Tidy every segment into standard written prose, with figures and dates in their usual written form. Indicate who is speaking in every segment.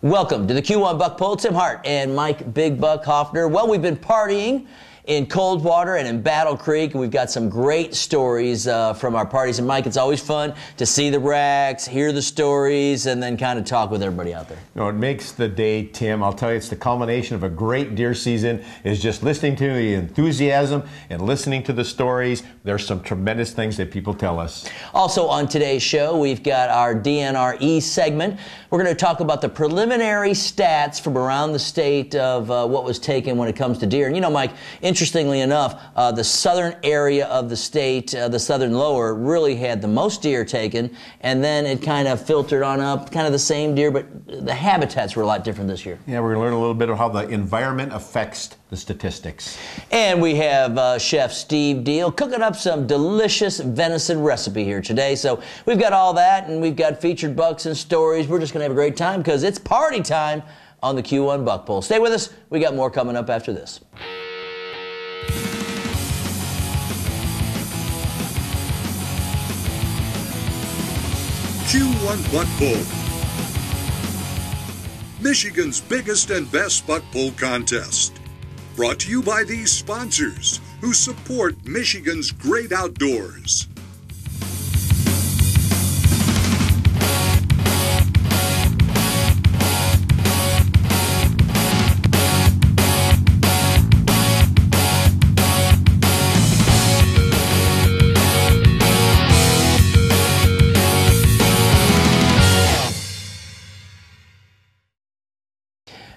Speaker 1: Welcome to the Q1 Buck Poll. Tim Hart and Mike Big Buck Hoffner. Well, we've been partying in Coldwater and in Battle Creek, and we've got some great stories from our parties. And Mike, it's always fun to see the racks, hear the stories, and then kind of talk with everybody out there.
Speaker 2: No, it makes the day, Tim. I'll tell you, it's the culmination of a great deer season, is just listening to the enthusiasm and listening to the stories. There's some tremendous things that people tell us. Also on today's show, we've got our DNRE segment. We're going to talk about the preliminary stats from around the state of what was taken when it comes to deer. And you know, Mike, interestingly enough, the southern area of the state, the southern lower, really had the most deer taken, and then it kind of filtered on up, kind of the same deer, but the habitats were a lot different this year. Yeah, we're going to learn a little bit of how the environment affects the statistics. And we have Chef Steve Deal cooking up some delicious venison recipe here today. So we've got all that, and we've got featured bucks and stories. We're just going to have a great time because it's party time on the Q1 Buck Poll. Stay with us. We got more coming up after this.
Speaker 3: Q1 Buck Poll, Michigan's biggest and best buck poll contest. Brought to you by these sponsors who support Michigan's great outdoors.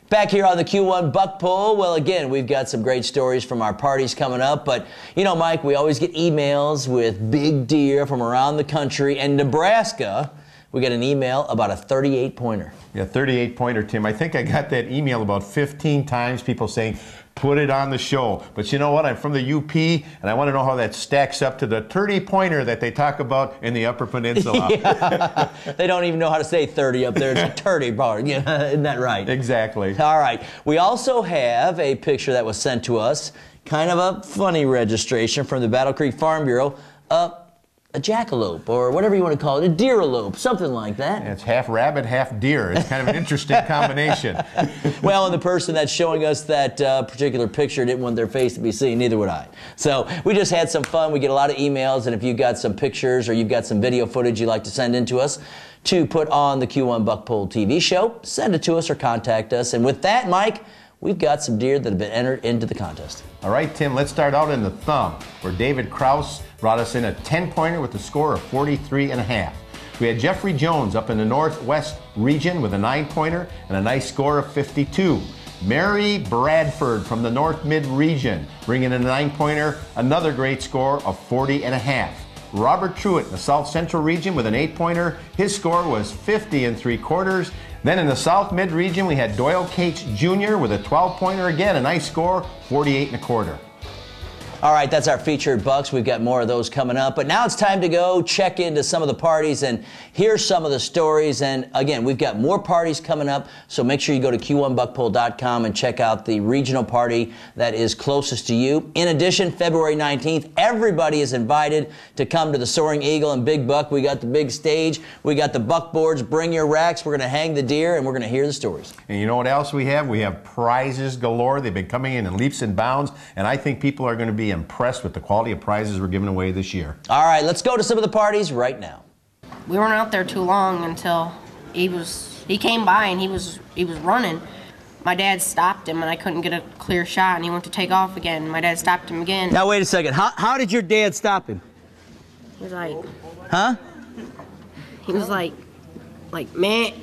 Speaker 1: Back here on the Q1 Buck Poll, well, again, we've got some great stories from our parties coming up, but, you know, Mike, we always get emails with big deer from around the country, and Nebraska, we got an email about a 38-pointer. Yeah, 38-pointer, Tim. I think I got that email about 15 times, people saying, put it on the show. But you know what? I'm from the UP, and I want to know how that stacks up to the 30-pointer that they talk about in the Upper Peninsula. Yeah. They don't even know how to say 30 up there. It's a 30 bar. Yeah, isn't that right? Exactly. All right. We also have a picture that was sent to us, kind of a funny registration from the Battle Creek Farm Bureau. A jackalope, or whatever you want to call it, a deeralope, something like that.
Speaker 2: Yeah, it's half rabbit, half deer. It's kind of an interesting combination.
Speaker 1: Well, and the person that's showing us that particular picture didn't want their face to be seen, neither would I. So we just had some fun. We get a lot of emails, and if you've got some pictures or you've got some video footage you'd like to send in to us to put on the Q1 Buck Poll TV show, send it to us or contact us. And with that, Mike, we've got some deer that have been entered into the contest.
Speaker 2: All right, Tim, let's start out in the thumb, where David Krause brought us in a 10-pointer with a score of 43.5. We had Jeffrey Jones up in the Northwest region with a 9-pointer and a nice score of 52. Mary Bradford from the North Mid region bringing in a 9-pointer, another great score of 40.5. Robert Truitt in the South Central region with an 8-pointer. His score was 50.75. Then in the South Mid region, we had Doyle Cates Jr. with a 12-pointer. Again, a nice score, 48.25.
Speaker 1: All right, that's our featured bucks. We've got more of those coming up. But now it's time to go check into some of the parties and hear some of the stories. And again, we've got more parties coming up, so make sure you go to q1buckpoll.com and check out the regional party that is closest to you. In addition, February 19th, everybody is invited to come to the Soaring Eagle and Big Buck. We got the big stage. We got the buck boards. Bring your racks. We're going to hang the deer, and we're going to hear the stories.
Speaker 2: And you know what else we have? We have prizes galore. They've been coming in leaps and bounds, and I think people are going to be impressed with the quality of prizes we're giving away this year.
Speaker 1: All right, let's go to some of the parties right now.
Speaker 4: We weren't out there too long until he came by and he was running. My dad stopped him and I couldn't get a clear shot and he went to take off again. My dad stopped him again.
Speaker 1: Now wait a second. How did your dad stop him?
Speaker 4: He was like,
Speaker 1: huh?
Speaker 4: He was like, man.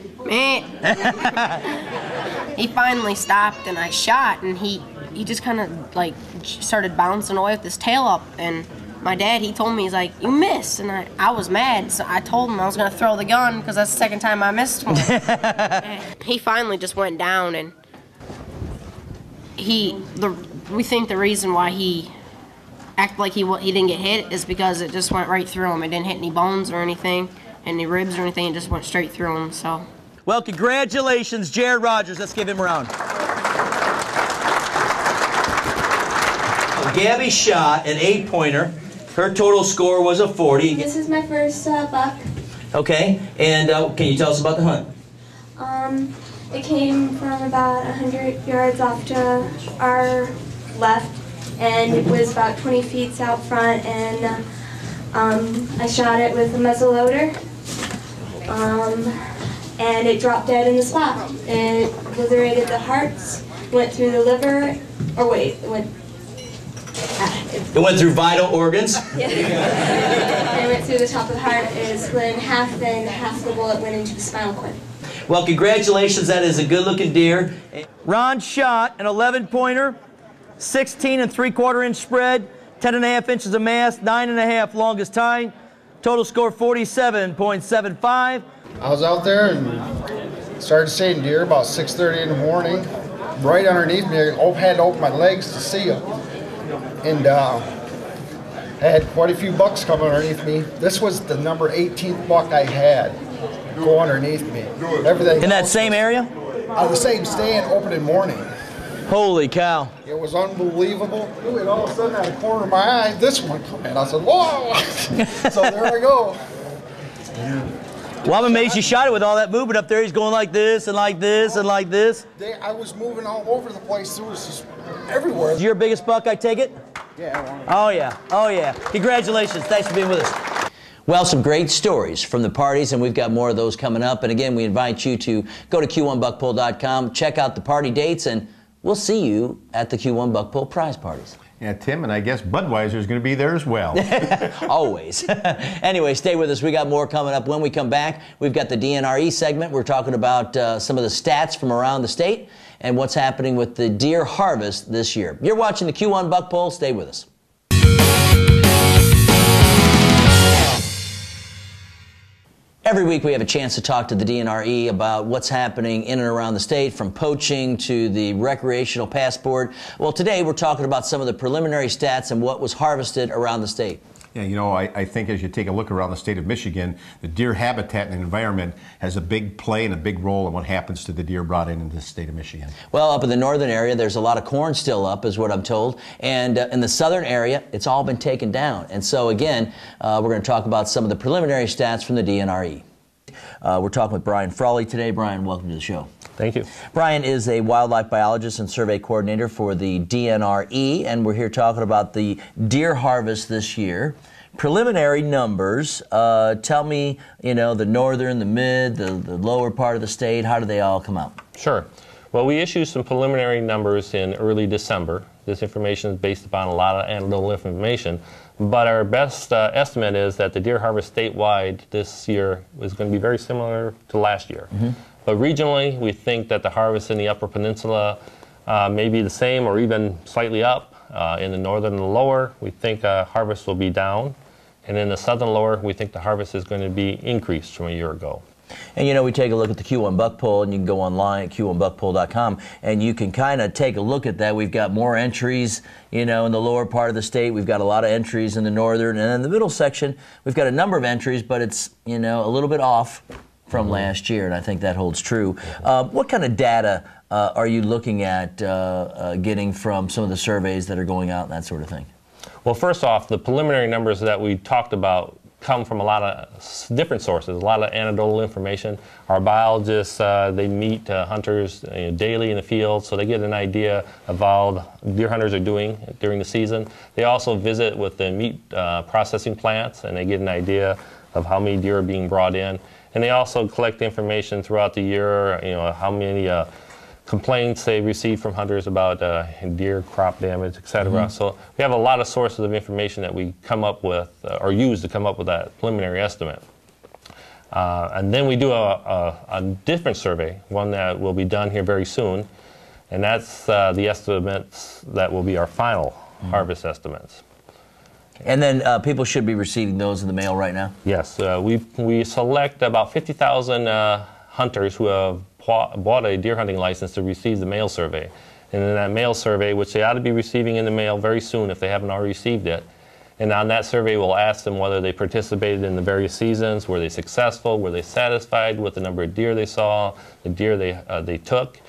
Speaker 4: He finally stopped and I shot and he just kind of like started bouncing away with his tail up, and my dad, he told me, he's like, you missed, and I was mad, so I told him I was going to throw the gun because that's the second time I missed one. He finally just went down, and we think the reason why he acted like he didn't get hit is because it just went right through him. It didn't hit any bones or anything, any ribs or anything, it just went straight through him, so.
Speaker 1: Well, congratulations, Jared Rogers. Let's give him a round. Gabby shot an 8-pointer. Her total score was a 40.
Speaker 5: This is my first buck.
Speaker 1: Okay, and can you tell us about the hunt?
Speaker 5: It came from about 100 yards off to our left, and it was about 20 feet out front, and I shot it with a muzzle loader, and it dropped dead in the spot. It obliterated the hearts, went through the liver, or wait, it went
Speaker 1: through vital organs?
Speaker 5: Yeah. And it went through the top of the heart, it split in half, and half the bullet went into the spinal cord.
Speaker 1: Well, congratulations, that is a good-looking deer. Ron shot an 11-pointer, 16 3/4 inch spread, 10 1/2 inches of mass, 9 1/2 longest tine, total score 47.75.
Speaker 6: I was out there and started seeing deer about 6:30 in the morning. Right underneath me, I had to open my legs to see them. And I had quite a few bucks come underneath me. This was the number 18th buck I had go underneath me. Everything
Speaker 1: in that same area?
Speaker 6: The same stand, opening morning.
Speaker 1: Holy cow.
Speaker 6: It was unbelievable. And all of a sudden, out of the corner of my eye, this one come in. I said, whoa! So there I go.
Speaker 1: Well, I'm amazed you shot it with all that movement up there. He's going like this and like this and like this.
Speaker 6: I was moving all over the place. There was just everywhere.
Speaker 1: Is your biggest buck, I take it?
Speaker 6: Yeah.
Speaker 1: Oh, yeah. Oh, yeah. Congratulations. Thanks for being with us. Well, some great stories from the parties, and we've got more of those coming up. And again, we invite you to go to Q1buckpull.com, check out the party dates, and we'll see you at the Q1 Buck Pull prize parties.
Speaker 2: Yeah, Tim, and I guess Budweiser is going to be there as well.
Speaker 1: Always. Anyway, stay with us. We got more coming up. When we come back, we've got the DNRE segment. We're talking about some of the stats from around the state and what's happening with the deer harvest this year. You're watching the Q1 Buck Pull. Stay with us. Every week we have a chance to talk to the DNRE about what's happening in and around the state, from poaching to the recreational passport. Well, today we're talking about some of the preliminary stats and what was harvested around the state.
Speaker 2: Yeah, you know, I think as you take a look around the state of Michigan, the deer habitat and environment has a big play and a big role in what happens to the deer brought into the state of Michigan.
Speaker 1: Well, up in the northern area, there's a lot of corn still up, is what I'm told. And in the southern area, it's all been taken down. And so, again, we're going to talk about some of the preliminary stats from the DNRE. We're talking with Brian Frawley today. Brian, welcome to the show.
Speaker 7: Thank you.
Speaker 1: Brian is a wildlife biologist and survey coordinator for the DNRE, and we're here talking about the deer harvest this year. Preliminary numbers, tell me, you know, the northern, the mid, the lower part of the state, how do they all come out?
Speaker 7: Sure. Well, we issued some preliminary numbers in early December. This information is based upon a lot of anecdotal information, but our best estimate is that the deer harvest statewide this year is going to be very similar to last year. Mm-hmm. But regionally, we think that the harvest in the Upper Peninsula may be the same or even slightly up. In the northern and the lower, we think harvest will be down. And in the southern lower, we think the harvest is going to be increased from a year ago.
Speaker 1: And you know, we take a look at the Q1 Buck Poll, and you can go online at q1buckpoll.com, and you can kind of take a look at that. We've got more entries, you know, in the lower part of the state. We've got a lot of entries in the northern, and in the middle section, we've got a number of entries, but it's, you know, a little bit off from last year, and I think that holds true. What kind of data are you looking at getting from some of the surveys that are going out and that sort of thing?
Speaker 7: Well, first off, the preliminary numbers that we talked about come from a lot of different sources, a lot of anecdotal information. Our biologists, they meet hunters daily in the field, so they get an idea of how deer hunters are doing during the season. They also visit with the meat processing plants, and they get an idea of how many deer are being brought in. And they also collect information throughout the year, you know, how many complaints they receive from hunters about deer crop damage, etc. Mm-hmm. So we have a lot of sources of information that we come up with or use to come up with that preliminary estimate. And then we do a different survey, one that will be done here very soon, and that's the estimates that will be our final harvest estimates.
Speaker 1: And then people should be receiving those in the mail right now?
Speaker 7: Yes. We select about 50,000 hunters who have bought a deer hunting license to receive the mail survey. And in that mail survey, which they ought to be receiving in the mail very soon if they haven't already received it, and on that survey we'll ask them whether they participated in the various seasons, were they successful, were they satisfied with the number of deer they saw, the deer they took,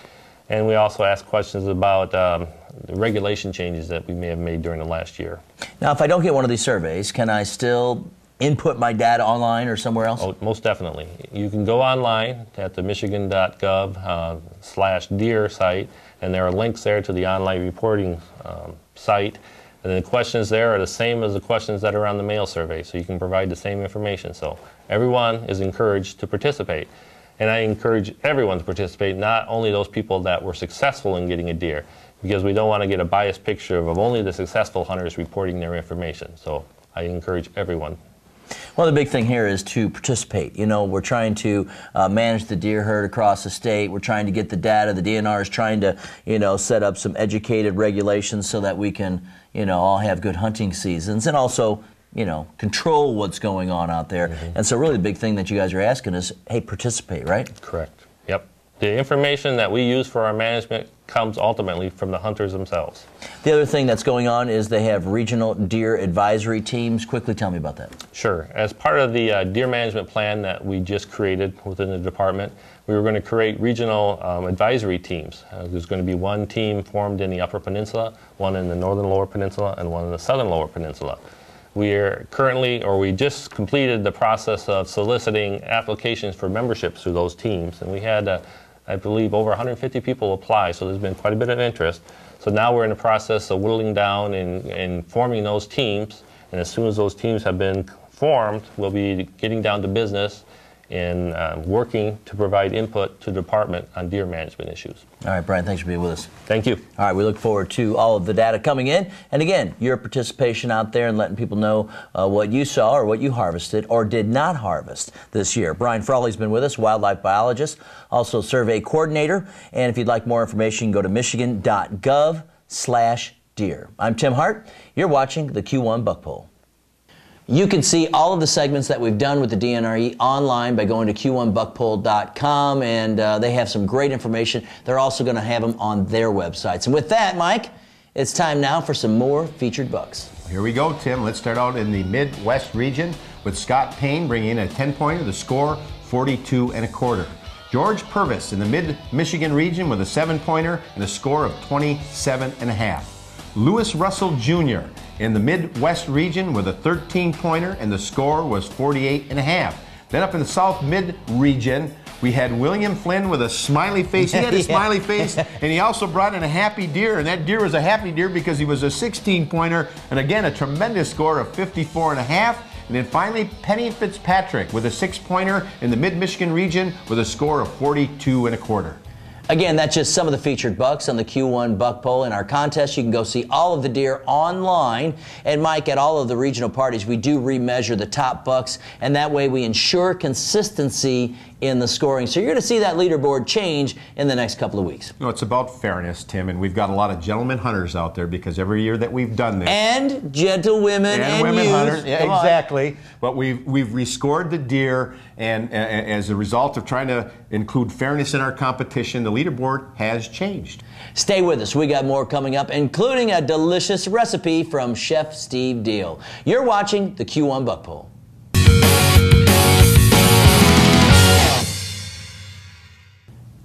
Speaker 7: and we also ask questions about the regulation changes that we may have made during the last year.
Speaker 1: Now, if I don't get one of these surveys, can I still input my data online or somewhere else?
Speaker 7: Oh, most definitely. You can go online at the michigan.gov/deer site, and there are links there to the online reporting site. And the questions there are the same as the questions that are on the mail survey, so you can provide the same information. So everyone is encouraged to participate. And I encourage everyone to participate, not only those people that were successful in getting a deer, because we don't want to get a biased picture of only the successful hunters reporting their information. So I encourage everyone.
Speaker 1: Well, the big thing here is to participate. You know, we're trying to manage the deer herd across the state. We're trying to get the data. The DNR is trying to, you know, set up some educated regulations so that we can, you know, all have good hunting seasons and also, you know, control what's going on out there. And so really the big thing that you guys are asking is, hey, participate, right?
Speaker 7: Correct. Yep. The information that we use for our management comes ultimately from the hunters themselves.
Speaker 1: The other thing that's going on is they have regional deer advisory teams. Quickly tell me about that.
Speaker 7: Sure. As part of the deer management plan that we just created within the department, we were going to create regional advisory teams. There's going to be one team formed in the Upper Peninsula, one in the Northern Lower Peninsula, and one in the Southern Lower Peninsula. We are currently, or we just completed the process of soliciting applications for memberships through those teams, and we had I believe over 150 people apply, so there's been quite a bit of interest. So now we're in the process of whittling down and forming those teams, and as soon as those teams have been formed, we'll be getting down to business and working to provide input to the department on deer management issues.
Speaker 1: All right, Brian, thanks for being with us.
Speaker 7: Thank you.
Speaker 1: All right, we look forward to all of the data coming in. And again, your participation out there and letting people know what you saw or what you harvested or did not harvest this year. Brian Frawley's been with us, wildlife biologist, also survey coordinator. And if you'd like more information, go to michigan.gov/deer. I'm Tim Hart. You're watching the Q1 Buck Poll. You can see all of the segments that we've done with the DNRE online by going to q1buckpoll.com, and they have some great information. They're also going to have them on their websites. And with that, Mike, it's time now for some more featured bucks.
Speaker 2: Here we go, Tim. Let's start out in the Midwest region with Scott Payne bringing in a 10-pointer, the score 42 1/4. George Purvis in the Mid-Michigan region with a 7-pointer and a score of 27 1/2. Lewis Russell Jr. in the Midwest region with a 13-pointer, and the score was 48 1/2. Then up in the South Mid region, we had William Flynn with a smiley face. He had a smiley face, and he also brought in a happy deer, and that deer was a happy deer because he was a 16-pointer, and again, a tremendous score of 54 1/2. And then finally, Penny Fitzpatrick with a 6-pointer in the Mid-Michigan region with a score of 42 1/4.
Speaker 1: Again, that's just some of the featured bucks on the Q1 Buck Poll. In our contest, you can go see all of the deer online. And Mike, at all of the regional parties, we do remeasure the top bucks, and that way we ensure consistency in the scoring. So you're going to see that leaderboard change in the next couple of weeks.
Speaker 2: You know, it's about fairness, Tim, and we've got a lot of gentlemen hunters out there because every year that we've done this.
Speaker 1: And gentlewomen and women youth.
Speaker 2: Hunters. Yeah, exactly. But we've rescored the deer, and as a result of trying to include fairness in our competition, the leaderboard has changed.
Speaker 1: Stay with us. We got more coming up, including a delicious recipe from Chef Steve Deal. You're watching the Q1 Buck Poll.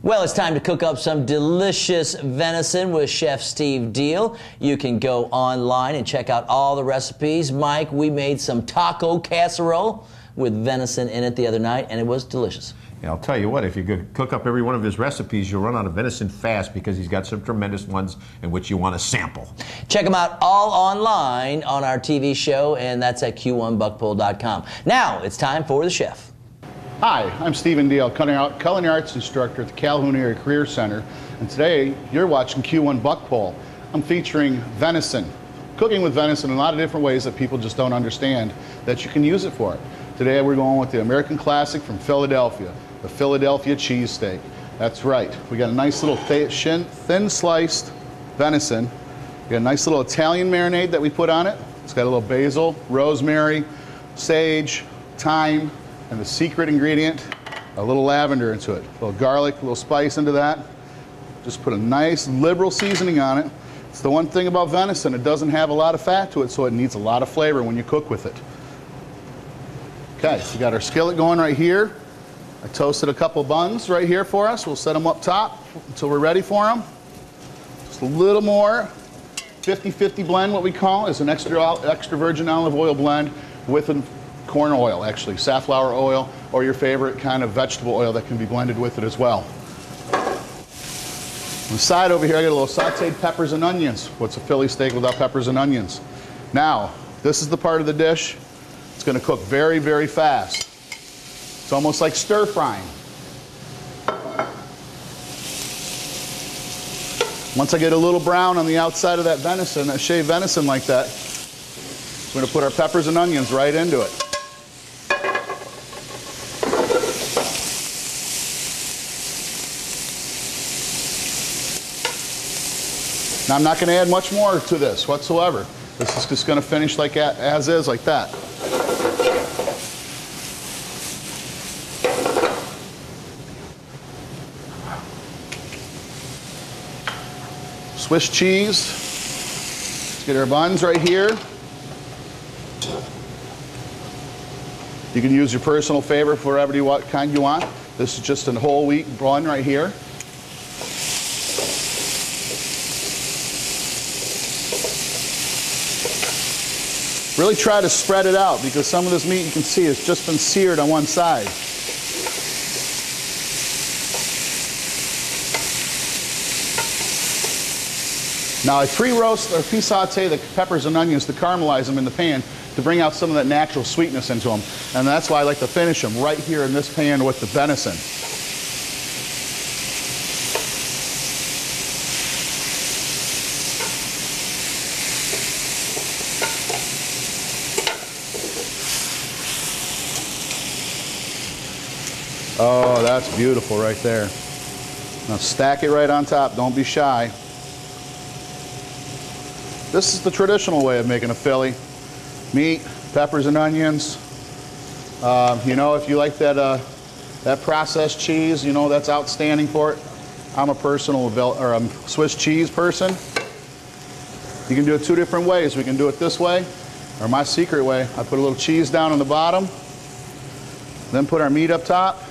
Speaker 1: Well, it's time to cook up some delicious venison with Chef Steve Deal. You can go online and check out all the recipes. Mike, we made some taco casserole with venison in it the other night, and it was delicious.
Speaker 2: Yeah, I'll tell you what, if you could cook up every one of his recipes, you'll run out of venison fast because he's got some tremendous ones in which you want to sample.
Speaker 1: Check them out all online on our TV show, and that's at q1buckpoll.com. Now, it's time for the chef.
Speaker 8: Hi, I'm Stephen Deal, culinary arts instructor at the Calhoun Area Career Center, and today you're watching Q1 Buck Poll. I'm featuring venison, cooking with venison in a lot of different ways that people just don't understand that you can use it for. Today we're going with the American classic from Philadelphia, the Philadelphia cheesesteak. That's right, we got a nice little thin sliced venison. We got a nice little Italian marinade that we put on it. It's got a little basil, rosemary, sage, thyme, and the secret ingredient, a little lavender into it. A little garlic, a little spice into that. Just put a nice liberal seasoning on it. It's the one thing about venison, it doesn't have a lot of fat to it, so it needs a lot of flavor when you cook with it. Okay, so we got our skillet going right here. I toasted a couple buns right here for us. We'll set them up top until we're ready for them. Just a little more 50-50 blend, what we call, is an extra virgin olive oil blend with a corn oil, actually, safflower oil, or your favorite kind of vegetable oil that can be blended with it as well. On the side over here, I got a little sauteed peppers and onions. What's a Philly steak without peppers and onions? Now, this is the part of the dish. It's going to cook very, very fast. It's almost like stir frying. Once I get a little brown on the outside of that venison, that shaved venison like that, we're going to put our peppers and onions right into it. Now I'm not going to add much more to this whatsoever. This is just going to finish like as is, like that. Swiss cheese. Let's get our buns right here. You can use your personal favorite for whatever kind you want. This is just a whole wheat bun right here. Really try to spread it out because some of this meat you can see has just been seared on one side. Now I pre-roast or pre-saute the peppers and onions to caramelize them in the pan to bring out some of that natural sweetness into them. And that's why I like to finish them right here in this pan with the venison. Oh, that's beautiful right there. Now stack it right on top. Don't be shy. This is the traditional way of making a Philly. Meat, peppers and onions. You know, if you like that processed cheese, you know, that's outstanding for it. I'm a Swiss cheese person. You can do it two different ways. We can do it this way, or my secret way. I put a little cheese down on the bottom, then put our meat up top.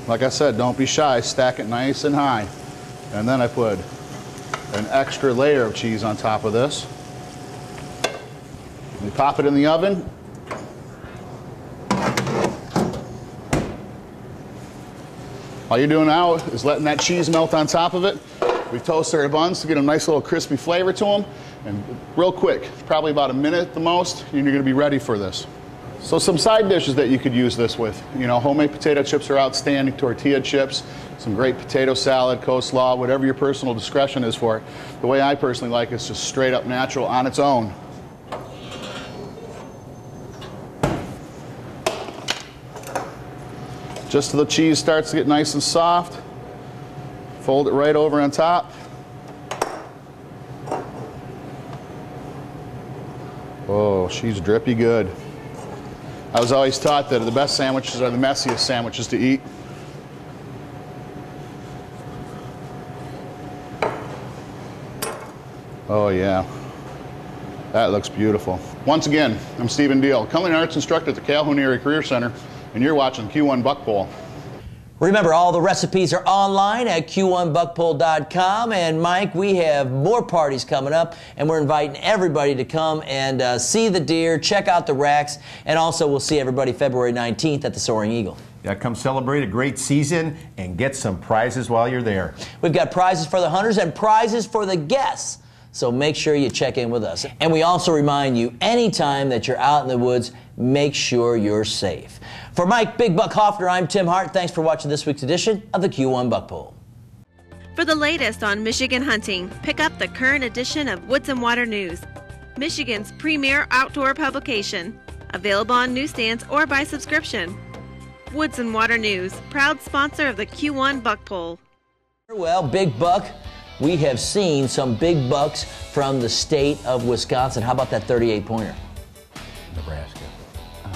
Speaker 8: Like I said, don't be shy, stack it nice and high. And then I put an extra layer of cheese on top of this. We pop it in the oven. All you're doing now is letting that cheese melt on top of it. We toast our buns to get a nice little crispy flavor to them. And real quick, probably about a minute at the most, and you're gonna be ready for this. So some side dishes that you could use this with. You know, homemade potato chips are outstanding, tortilla chips, some great potato salad, coleslaw, whatever your personal discretion is for it. The way I personally like it is just straight up natural on its own. Just till the cheese starts to get nice and soft, fold it right over on top. Oh, she's drippy good. I was always taught that the best sandwiches are the messiest sandwiches to eat. Oh yeah, that looks beautiful. Once again, I'm Stephen Deal, culinary arts instructor at the Calhoun Area Career Center, and you're watching Q1 Buck Pole.
Speaker 1: Remember, all the recipes are online at q1buckpole.com. And Mike, we have more parties coming up, and we're inviting everybody to come and see the deer, check out the racks, and also we'll see everybody February 19th at the Soaring Eagle.
Speaker 2: Yeah, come celebrate a great season and get some prizes while you're there.
Speaker 1: We've got prizes for the hunters and prizes for the guests. So make sure you check in with us. And we also remind you, anytime that you're out in the woods, make sure you're safe. For Mike Big Buck Hoffner, I'm Tim Hart. Thanks for watching this week's edition of the Q1 Buck Pole.
Speaker 9: For the latest on Michigan hunting, pick up the current edition of Woods and Water News, Michigan's premier outdoor publication. Available on newsstands or by subscription. Woods and Water News, proud sponsor of the Q1 Buck Pole.
Speaker 1: Well, Big Buck, we have seen some big bucks from the state of Wisconsin. How about that 38-pointer?
Speaker 2: Nebraska.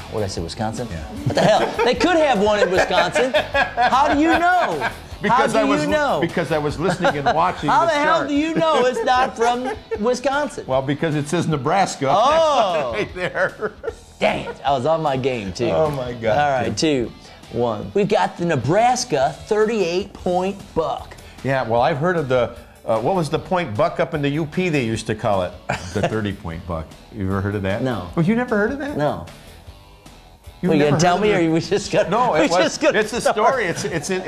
Speaker 1: What did I say, Wisconsin?
Speaker 2: Yeah.
Speaker 1: What the hell? They could have one in Wisconsin. How do you know?
Speaker 2: Because
Speaker 1: How do you know?
Speaker 2: Because I was listening and watching
Speaker 1: How the
Speaker 2: chart.
Speaker 1: hell do you know it's not from Wisconsin?
Speaker 2: Well, because it says Nebraska.
Speaker 1: Oh.
Speaker 2: Right there.
Speaker 1: Dang it. I was on my game, too.
Speaker 2: Oh, my God.
Speaker 1: All right, 2, 1. We've got the Nebraska 38-point buck.
Speaker 2: Yeah, well, I've heard of the what was the point buck up in the UP they used to call it? The 30-point buck. You ever heard of that?
Speaker 1: No.
Speaker 2: Oh, you never heard of that?
Speaker 1: No. Well, you gonna tell me, or you just gonna?
Speaker 2: No, it's a story. It's in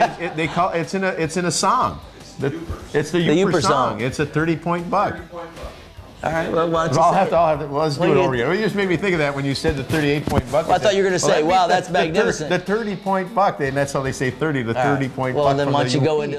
Speaker 2: a song. It's the Yooper song. It's a 30-point buck.
Speaker 1: All right. Well, why don't you
Speaker 2: let's do it over again. You just made me think of that when you said the 38-point buck.
Speaker 1: Well, I thought you were going to say, "Wow, that's magnificent."
Speaker 2: The 30-point buck. And that's how they say 30. The 30-point buck.
Speaker 1: Well, then why don't you go into